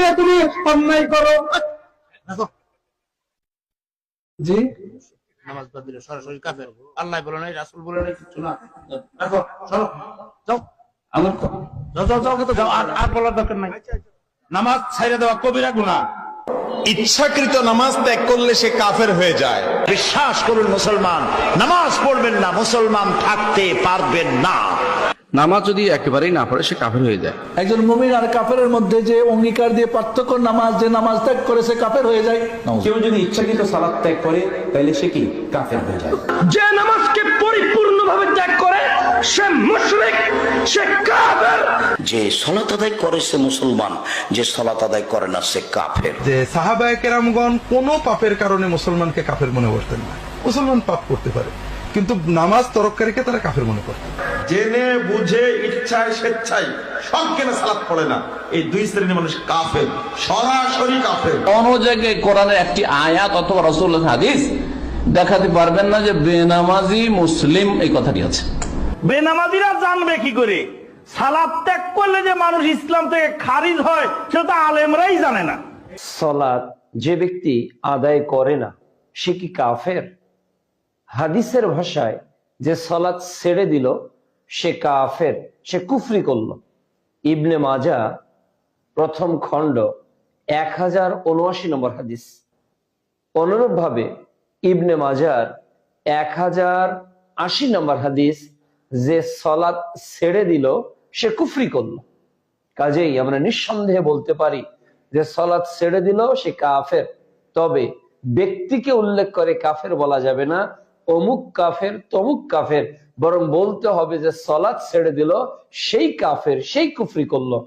দিয়ে তুমি অন্যায় করো। জি, নামাজ বাদ দিলে সরাসরি কাফের। আল্লাহ বলে নাই, রাসূল বলে নাই, কিছু না। রাখো, চলো, যাও, আমার যাও, যাও, যাও, যাও, আর বলার দরকার নাই। নামাজ ছাইড়া দেওয়া কবিরা গুনাহ। ইচ্ছাকৃত নামাজ ত্যাগ করলে সে কাফের হয়ে যায়। বিশ্বাস করুন মুসলমান, নামাজ পড়বেন না, মুসলমান থাকতে পারবেন না। নামাজ যদি একেবারেই না পড়ে সে কাফের হয়ে যায়। একজন মুমিন আর কাফেরের মধ্যে যে অঙ্গীকার দিয়ে পার্থক্য, নামাজ যে নামাজ ত্যাগ করে সে কাফের হয়ে যায়। কেউ যদি ইচ্ছাকৃত সালাত ত্যাগ করে তাহলে সে কি কাফের হয়ে যায়। যে নামাজকে পরিপূর্ণভাবে ত্যাগ করে সে মুশরিক, সে কাফের। যে সালাত আদায় করে সে মুসলমান, যে সালাত আদায় করে না সে কাফের। যে সাহাবায়ে কেরামগণ কোনো পাপের কারণে মুসলমানকে কাফের মনে করতেন না। মুসলমান পাপ করতে পারে, কিন্তু নামাজ তরককারীকে তারা কাফের মনে করত। জেনে বুঝে ইচ্ছায় স্বেচ্ছায় সজ্ঞানে সালাত পড়ে না, এই দুই শ্রেণীর মানুষ কাফের, সরাসরি কাফের। কোন জায়গায় কোরআনের একটি আয়াত অথবা রাসূলের হাদিস দেখাতে পারবেন না যে বেনামাজি মুসলিম এই কথাটি আছে। বেনামাজিরা জানবে কি করে সালাত ত্যাগ করলে যে মানুষ ইসলাম থেকে খারিজ হয়, সেটা তো আলেমরাই জানে না। সালাত যে ব্যক্তি আদায় করে না সে কি কাফের? হাদিসের ভাষায় যে সালাত ছেড়ে দিল সে কাফের, সে কুফরি করলো। ইবনে মাজা প্রথম খণ্ড 1079 নম্বর হাদিস। অনুরূপ ভাবে ইবনে মাজার 1080 নম্বর হাদিস, যে সালাত ছেড়ে দিল সে কুফরি করলো। কাজেই আমরা নিঃসন্দেহে বলতে পারি যে সালাত ছেড়ে দিল সে কাফের। তবে ব্যক্তিকে উল্লেখ করে কাফের বলা যাবে না, অমুক কাফের তমুক কাফের, বরং বলতে হবে যে সালাত ছেড়ে দিল সেই কাফের, সেই কুফরি করলো।